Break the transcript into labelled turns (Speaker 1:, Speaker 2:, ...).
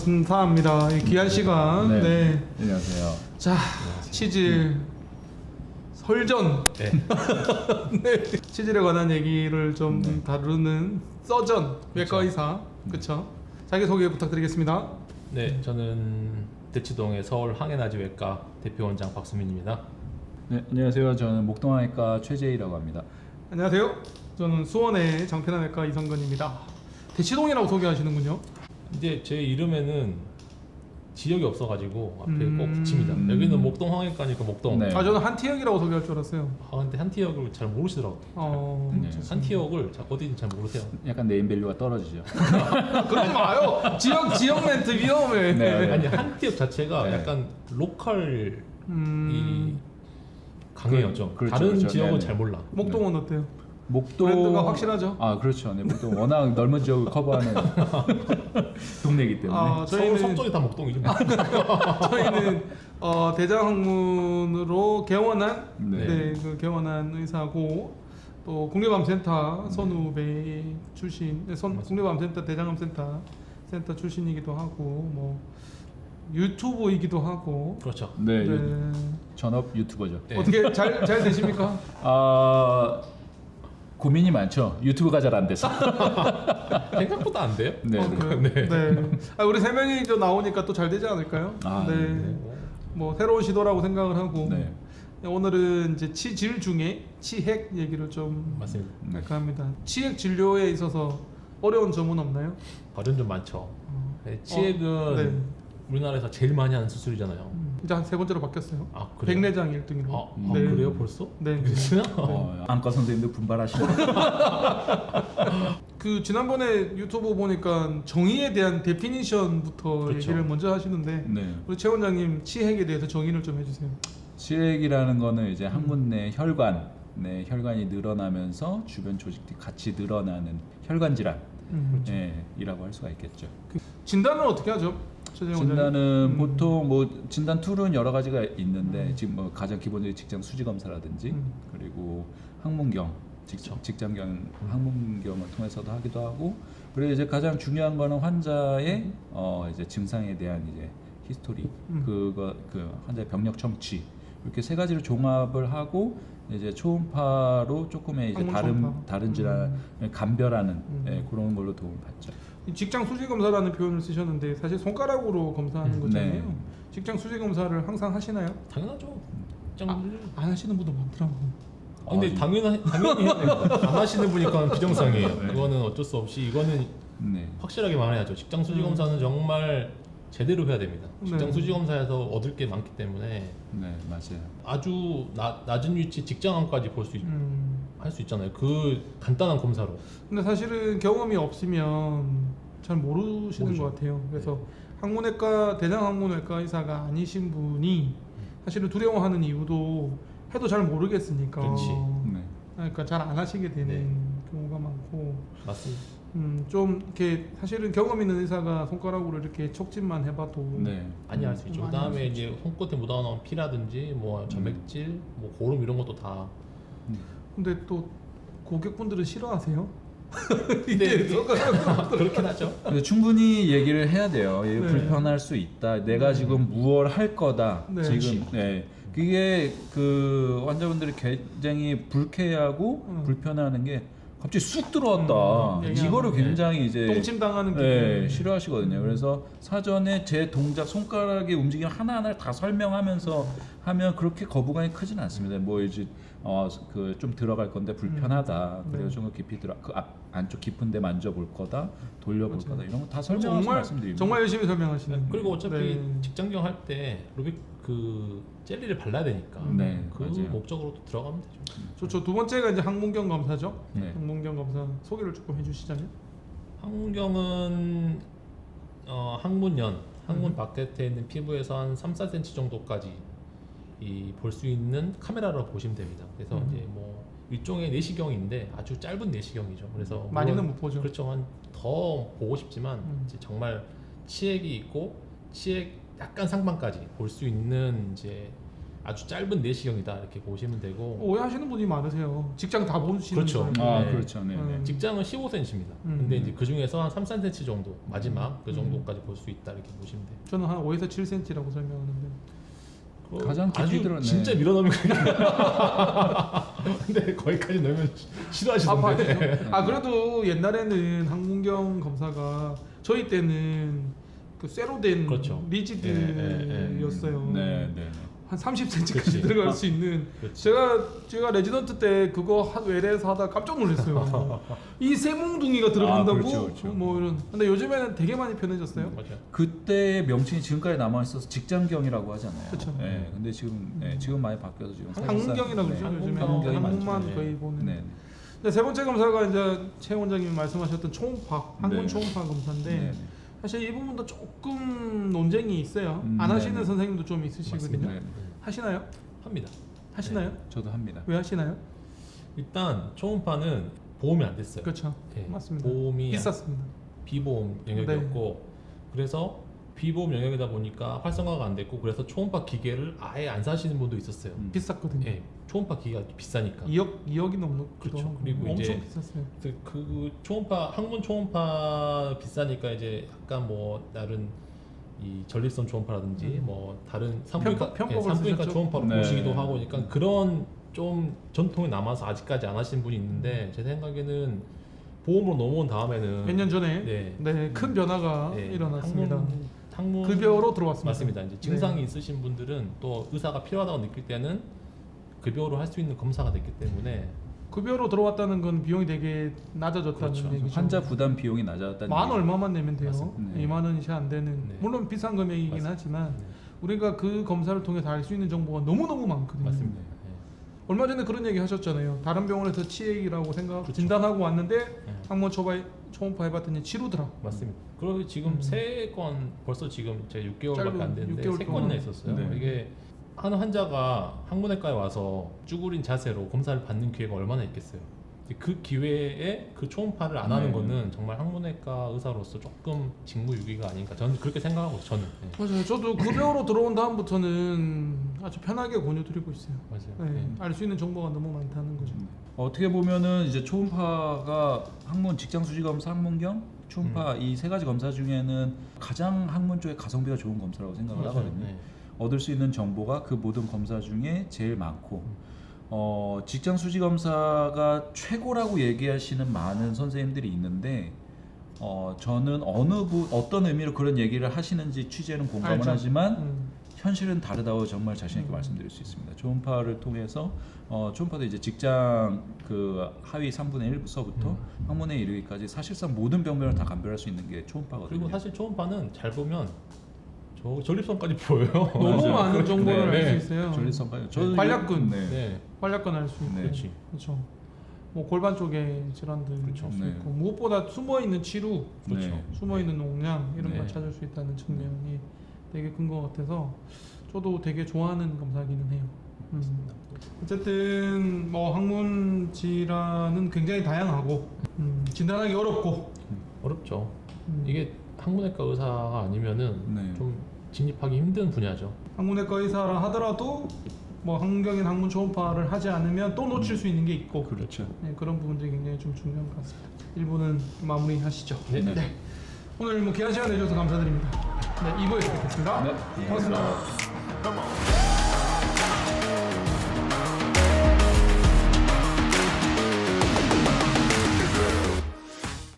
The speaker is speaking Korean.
Speaker 1: 감사합니다. 이 귀한 시간.
Speaker 2: 네.
Speaker 1: 네.
Speaker 2: 안녕하세요.
Speaker 1: 자, 치질 설전.
Speaker 3: 네.
Speaker 1: 네. 치질에 관한 얘기를 좀
Speaker 2: 네.
Speaker 1: 다루는 서전 외과 의사. 그렇죠. 자기 소개 부탁드리겠습니다.
Speaker 3: 네, 저는 대치동의 서울 항해나지외과 대표원장 박수민입니다.
Speaker 2: 네, 안녕하세요. 저는 목동항해과 최재희라고 합니다.
Speaker 1: 안녕하세요. 저는 수원의 장편환외과 이성근입니다. 대치동이라고 소개하시는군요.
Speaker 3: 이제 제 이름에는 지역이 없어가지고 앞에 꼭 붙입니다. 여기는 목동 항해과니까 목동.
Speaker 2: 네.
Speaker 1: 아, 저는 한티역이라고 소개할 줄 알았어요.
Speaker 3: 아 근데 한티역을 잘 모르시더라고요.
Speaker 2: 네.
Speaker 3: 한티역을 어디인지 잘 모르세요.
Speaker 2: 약간 네임밸류가 떨어지죠.
Speaker 1: 그러지 마요. 지역 멘트 위험해.
Speaker 2: 네.
Speaker 3: 아니 한티역 자체가
Speaker 2: 네.
Speaker 3: 약간 로컬이
Speaker 1: 그,
Speaker 3: 강해요 좀.
Speaker 2: 그렇죠,
Speaker 3: 다른
Speaker 2: 그렇죠.
Speaker 3: 지역은
Speaker 2: 네네.
Speaker 3: 잘 몰라.
Speaker 1: 목동은 어때요?
Speaker 2: 목동
Speaker 1: 브랜드가 확실하죠?
Speaker 2: 아 그렇죠. 네, 목동 워낙 넓은 지역을 커버하는 동네이기 때문에.
Speaker 1: 아,
Speaker 3: 서울
Speaker 1: 저희는
Speaker 3: 서쪽이 다 목동이죠.
Speaker 1: 저희는 대장학문으로 개원한
Speaker 2: 네.
Speaker 1: 그 개원한 의사고 또 국립암센터 선후배 출신, 국립암센터 대장암센터 출신이기도 하고 뭐 유튜브이기도 하고.
Speaker 3: 그렇죠.
Speaker 2: 네,
Speaker 1: 네.
Speaker 2: 전업 유튜버죠.
Speaker 3: 네.
Speaker 1: 어떻게 잘 되십니까?
Speaker 2: 아 고민이 많죠. 유튜브가 잘 안 돼서.
Speaker 3: 생각보다 안 돼요.
Speaker 2: 네. 네.
Speaker 1: 그래요?
Speaker 3: 네.
Speaker 1: 네. 아, 우리 세 명이 또 나오니까 또 잘 되지 않을까요?
Speaker 2: 아,
Speaker 1: 네.
Speaker 2: 네.
Speaker 1: 뭐 새로운 시도라고 생각을 하고.
Speaker 2: 네.
Speaker 1: 오늘은 이제 치질 중에 치핵 얘기를 좀
Speaker 3: 맞습니다.
Speaker 2: 네.
Speaker 1: 할까 합니다. 치핵 진료에 있어서 어려운 점은 없나요?
Speaker 3: 어려운 점 많죠. 치액은
Speaker 1: 네.
Speaker 3: 우리나라에서 제일 많이 하는 수술이잖아요.
Speaker 1: 이제 한 세 번째로 바뀌었어요.
Speaker 3: 아, 그래요?
Speaker 1: 백내장 1등으로.
Speaker 3: 아, 그래요 벌써?
Speaker 1: 네.
Speaker 3: 그랬어요?
Speaker 2: 안과 선생님도 분발하시고.
Speaker 1: 그 지난번에 유튜브 보니까 정의에 대한 데피니션부터
Speaker 3: 그렇죠.
Speaker 1: 얘기를 먼저 하시는데
Speaker 2: 네.
Speaker 1: 우리 최 원장님 치핵에 대해서 정의를 좀 해주세요.
Speaker 2: 치액이라는 거는 이제 항문 내 혈관, 혈관이 늘어나면서 주변 조직들이 같이 늘어나는 혈관 질환, 이라고 할 수가 있겠죠.
Speaker 1: 그 진단은 어떻게 하죠? 최재형 원장님?
Speaker 2: 진단은 보통 뭐 진단 툴은 여러 가지가 있는데 지금 뭐 가장 기본적인 직장 수지 검사라든지 그리고 항문경 직장경 항문경을 통해서도 하기도 하고 그리고 이제 가장 중요한 거는 환자의 이제 증상에 대한 이제 히스토리 그 환자의 병력 청취 이렇게 세 가지를 종합을 하고 이제 초음파로 조금의 이제
Speaker 1: 항문 초음파.
Speaker 2: 다른 질환을 감별하는 그런 걸로 도움을 받죠.
Speaker 1: 이 직장 수지 검사라는 표현을 쓰셨는데 사실 손가락으로 검사하는 거잖아요.
Speaker 2: 네.
Speaker 1: 직장 수지 검사를 항상 하시나요?
Speaker 3: 당연하죠.
Speaker 1: 안 하시는 분도 많더라고.
Speaker 3: 근데 당연히 해야 됩니다. 안 하시는 분이니까 비정상이에요.
Speaker 2: 네.
Speaker 3: 그거는 어쩔 수 없이 이거는
Speaker 2: 네.
Speaker 3: 확실하게 말해야죠. 직장 수지 검사는 정말 제대로 해야 됩니다. 직장
Speaker 1: 네.
Speaker 3: 수지 검사에서 얻을 게 많기 때문에
Speaker 2: 네, 맞아요.
Speaker 3: 아주 낮은 위치 직장암까지 볼 수 할 수 있잖아요. 그 간단한 검사로.
Speaker 1: 근데 사실은 경험이 없으면 잘 모르시는
Speaker 3: 모르죠.
Speaker 1: 것 같아요. 그래서 항문외과 대장항문외과 의사가 아니신 분이 사실은 두려워하는 이유도 해도 잘 모르겠으니까.
Speaker 3: 그렇지.
Speaker 2: 네.
Speaker 1: 그러니까 잘 안 하시게 되는
Speaker 3: 네.
Speaker 1: 경우가 많고.
Speaker 3: 맞습니다.
Speaker 1: 좀 이렇게 사실은 경험 있는 의사가 손가락으로 이렇게 촉진만 해봐도
Speaker 2: 네.
Speaker 3: 많이 할 수 있죠.
Speaker 1: 많이
Speaker 3: 그다음에
Speaker 1: 할수
Speaker 3: 이제 손끝에 묻어나온 피라든지 뭐 점액질, 뭐 고름 이런 것도 다.
Speaker 1: 근데 또 고객분들은 싫어하세요?
Speaker 3: 근데 그렇긴 하죠.
Speaker 2: 근데 충분히 얘기를 해야 돼요.
Speaker 1: 네.
Speaker 2: 불편할 수 있다. 내가 지금 무얼 할 거다.
Speaker 1: 네.
Speaker 2: 지금 그게 그 환자분들이 굉장히 불쾌하고 불편해하는 게 갑자기 쑥 들어왔다. 이거를
Speaker 3: 네.
Speaker 2: 굉장히 이제
Speaker 1: 똥침 당하는 기분.
Speaker 2: 싫어하시거든요. 그래서 사전에 제 동작 손가락의 움직임 하나하나를 다 설명하면서 하면 그렇게 거부감이 크진 않습니다. 뭐 이제 그 좀 들어갈 건데 불편하다. 그래서 좀 깊이 그 안쪽 깊은데 만져볼 거다, 돌려볼 거다 이런 거 다 설명해서 말씀드립니다.
Speaker 1: 정말 열심히 설명하시는.
Speaker 3: 그리고 어차피
Speaker 1: 네.
Speaker 3: 직장경 할 때 루빅 그 젤리를 발라야 되니까
Speaker 2: 네,
Speaker 3: 그
Speaker 2: 맞아요.
Speaker 3: 목적으로 또 들어가면 되죠.
Speaker 1: 좋죠. 두 번째가 이제 항문경 검사죠.
Speaker 2: 네.
Speaker 1: 항문경 검사 소개를 조금 해주시자면.
Speaker 3: 항문경은 항문 바깥에 있는 피부에서 한 3, 4cm 정도까지 볼 수 있는 카메라로 보시면 됩니다. 그래서 이제 뭐 일종의 내시경인데 아주 짧은 내시경이죠. 그래서
Speaker 1: 많이는
Speaker 3: 물론
Speaker 1: 못 보죠.
Speaker 3: 그렇죠. 더 보고 싶지만 이제 정말 치액이 있고 치액 약간 상반까지 볼 수 있는 이제 아주 짧은 내시경이다 이렇게 보시면 되고
Speaker 1: 오해하시는 분이 많으세요. 직장 다 보시는
Speaker 3: 그렇죠.
Speaker 1: 사람들.
Speaker 2: 아
Speaker 3: 네.
Speaker 2: 그렇죠. 네. 네.
Speaker 3: 직장은 15cm입니다. 근데 이제 그 중에서 한 3cm 정도 마지막 그 정도까지 볼 수 있다 이렇게 보시면 돼요.
Speaker 1: 저는 한 5에서 7cm라고 설명하는데
Speaker 2: 가장 깊이
Speaker 3: 아주
Speaker 2: 들었네.
Speaker 3: 진짜 밀어넣으면 근데 거기까지 넣으면 싫어하시던데.
Speaker 1: 아 그래도 옛날에는 항문경 검사가 저희 때는 그 쇠로 된
Speaker 3: 그렇죠.
Speaker 1: 리지드였어요.
Speaker 2: 네, 네.
Speaker 1: 한 30cm까지
Speaker 3: 그치.
Speaker 1: 들어갈 수 있는.
Speaker 3: 그렇지.
Speaker 1: 제가 레지던트 때 그거 외래에서 하다 깜짝 놀랐어요. 이 쇠몽둥이가 들어간다고?
Speaker 2: 그렇죠, 그렇죠.
Speaker 1: 뭐 이런. 근데 요즘에는 되게 많이 편해졌어요.
Speaker 3: 맞아요.
Speaker 2: 그때 명칭이 지금까지 남아 있어서 직장경이라고 하잖아요.
Speaker 1: 그쵸.
Speaker 2: 네, 근데 지금 많이 바뀌어서 지금
Speaker 1: 항문경이라고
Speaker 2: 네,
Speaker 1: 그러죠. 요즘에
Speaker 2: 항문경이 많죠.
Speaker 1: 항문만
Speaker 3: 네.
Speaker 1: 거의 보는.
Speaker 2: 네.
Speaker 1: 근데 세 번째 검사가 이제 최 원장님이 말씀하셨던 초음파, 항문
Speaker 2: 네.
Speaker 1: 초음파 검사인데
Speaker 2: 네.
Speaker 1: 사실 이 부분도 조금 논쟁이 있어요. 안
Speaker 2: 네,
Speaker 1: 하시는
Speaker 2: 네.
Speaker 1: 선생님도 좀 있으시거든요.
Speaker 2: 네.
Speaker 1: 하시나요?
Speaker 3: 합니다.
Speaker 1: 하시나요?
Speaker 2: 저도 합니다.
Speaker 1: 왜 하시나요?
Speaker 3: 일단 초음파는 보험이 안 됐어요.
Speaker 1: 그렇죠.
Speaker 3: 네.
Speaker 1: 맞습니다.
Speaker 3: 보험이
Speaker 1: 비쌌습니다.
Speaker 3: 비보험 영역이었고 그래서 비보험 영역이다 보니까 활성화가 안 됐고 그래서 초음파 기계를 아예 안 사시는 분도 있었어요.
Speaker 1: 비쌌거든요.
Speaker 3: 예, 초음파 기계가 비싸니까.
Speaker 1: 2억이 넘기도
Speaker 3: 그렇죠.
Speaker 1: 하고
Speaker 3: 그리고
Speaker 1: 엄청
Speaker 3: 이제
Speaker 1: 비쌌어요.
Speaker 3: 그래서 그 초음파 항문 초음파 비싸니까 이제 약간 뭐 다른 이 전립선 초음파라든지 뭐 다른 산부인과
Speaker 1: 편법을
Speaker 3: 산부인과
Speaker 1: 쓰셨죠?
Speaker 3: 초음파로
Speaker 2: 네.
Speaker 3: 보시기도 하고 그러니까 그런 좀 전통이 남아서 아직까지 안 하시는 분이 있는데 제 생각에는 보험으로 넘어온 다음에는
Speaker 1: 몇 년 전에
Speaker 3: 네.
Speaker 1: 큰 변화가
Speaker 3: 네,
Speaker 1: 일어났습니다.
Speaker 3: 항문
Speaker 1: 급여로 들어왔습니다.
Speaker 3: 맞습니다. 이제 증상이
Speaker 1: 네.
Speaker 3: 있으신 분들은 또 의사가 필요하다고 느낄 때는 급여로 할 수 있는 검사가 됐기 때문에
Speaker 1: 급여로 들어왔다는 건 비용이 되게 낮아졌다는
Speaker 3: 그렇죠.
Speaker 1: 얘기죠.
Speaker 2: 환자 부담 비용이 낮아졌다는
Speaker 1: 만
Speaker 2: 얘기죠.
Speaker 1: 얼마만 내면 돼요.
Speaker 3: 맞습니다.
Speaker 2: 네.
Speaker 1: 2만 원이 채 안 되는.
Speaker 3: 네.
Speaker 1: 물론 비싼 금액이긴
Speaker 3: 맞습니다.
Speaker 1: 하지만
Speaker 3: 네.
Speaker 1: 우리가 그 검사를 통해서 알 수 있는 정보가 너무너무 많거든요.
Speaker 3: 맞습니다.
Speaker 1: 얼마 전에 그런 얘기 하셨잖아요. 다른 병원에서 치액이라고 생각
Speaker 3: 그렇죠.
Speaker 1: 진단하고 왔는데
Speaker 3: 네.
Speaker 1: 항문 초음파 해봤더니 치루더라.
Speaker 3: 맞습니다. 그리고 지금 세 건 벌써 지금 제 6개월밖에
Speaker 1: 짧은
Speaker 3: 안 됐는데
Speaker 1: 6개월
Speaker 3: 세
Speaker 1: 동안.
Speaker 3: 건이나 있었어요.
Speaker 2: 네.
Speaker 3: 이게 한 환자가 항문외과에 와서 쭈그린 자세로 검사를 받는 기회가 얼마나 있겠어요. 그 기회에 그 초음파를 안 하는
Speaker 2: 네.
Speaker 3: 거는 정말 항문외과 의사로서 조금 직무유기가 아닌가 저는 그렇게 생각하고 저는
Speaker 1: 맞아요. 저도 급여로 들어온 다음부터는 아주 편하게 권유드리고 있어요.
Speaker 3: 맞아요.
Speaker 1: 네. 알 수 있는 정보가 너무 많다는 거죠.
Speaker 2: 어떻게 보면은 이제 초음파가 항문 직장 수지 검사, 항문경, 초음파 이 세 가지 검사 중에는 가장 항문 쪽에 가성비가 좋은 검사라고 생각을
Speaker 3: 맞아요.
Speaker 2: 하거든요.
Speaker 3: 네.
Speaker 2: 얻을 수 있는 정보가 그 모든 검사 중에 제일 많고 직장 수지 검사가 최고라고 얘기하시는 많은 선생님들이 있는데 저는 어떤 의미로 그런 얘기를 하시는지 취재는 공감을
Speaker 1: 알죠.
Speaker 2: 하지만 현실은 다르다고 정말 자신 있게 말씀드릴 수 있습니다. 초음파를 통해서 초음파도 이제 직장 그 하위 3분의 1서부터 항문에 이르기까지 사실상 모든 병변을 다 감별할 수 있는 게 초음파거든요.
Speaker 3: 그리고 사실 초음파는 잘 보면 저 전립선까지 보여요.
Speaker 1: 너무
Speaker 2: 맞아요.
Speaker 1: 많은 정보를
Speaker 2: 네.
Speaker 1: 알 수 있어요.
Speaker 2: 전립선까지.
Speaker 1: 관략근.
Speaker 2: 네.
Speaker 3: 네,
Speaker 1: 활약건 알 수 있고.
Speaker 2: 네.
Speaker 3: 그렇지.
Speaker 1: 그렇죠. 뭐 골반 쪽에 질환들
Speaker 3: 그렇죠.
Speaker 1: 알수
Speaker 2: 네.
Speaker 1: 있고 무엇보다 숨어 있는 치루,
Speaker 3: 그렇죠.
Speaker 2: 네.
Speaker 1: 숨어 있는 농량 이런
Speaker 3: 네.
Speaker 1: 걸 찾을 수 있다는 측면이 되게 큰 것 같아서 저도 되게 좋아하는 검사기는 해요. 어쨌든 뭐 항문 질환은 굉장히 다양하고 진단하기 어렵고
Speaker 3: 어렵죠. 이게 항문외과 의사가 아니면은
Speaker 2: 네.
Speaker 3: 좀 진입하기 힘든 분야죠.
Speaker 1: 항문외과 의사라 하더라도 뭐 항문경인 항문 초음파를 하지 않으면 또 놓칠 수 있는 게 있고
Speaker 2: 그렇죠.
Speaker 1: 네, 그런 부분들이 굉장히 좀 중요한 것 같습니다. 1부는 마무리하시죠.
Speaker 3: 네.
Speaker 1: 오늘 뭐 귀한 시간 내주셔서 감사드립니다. 네, 2부에 뵙겠습니다.
Speaker 2: 네.
Speaker 1: 고맙습니다.
Speaker 4: Come on.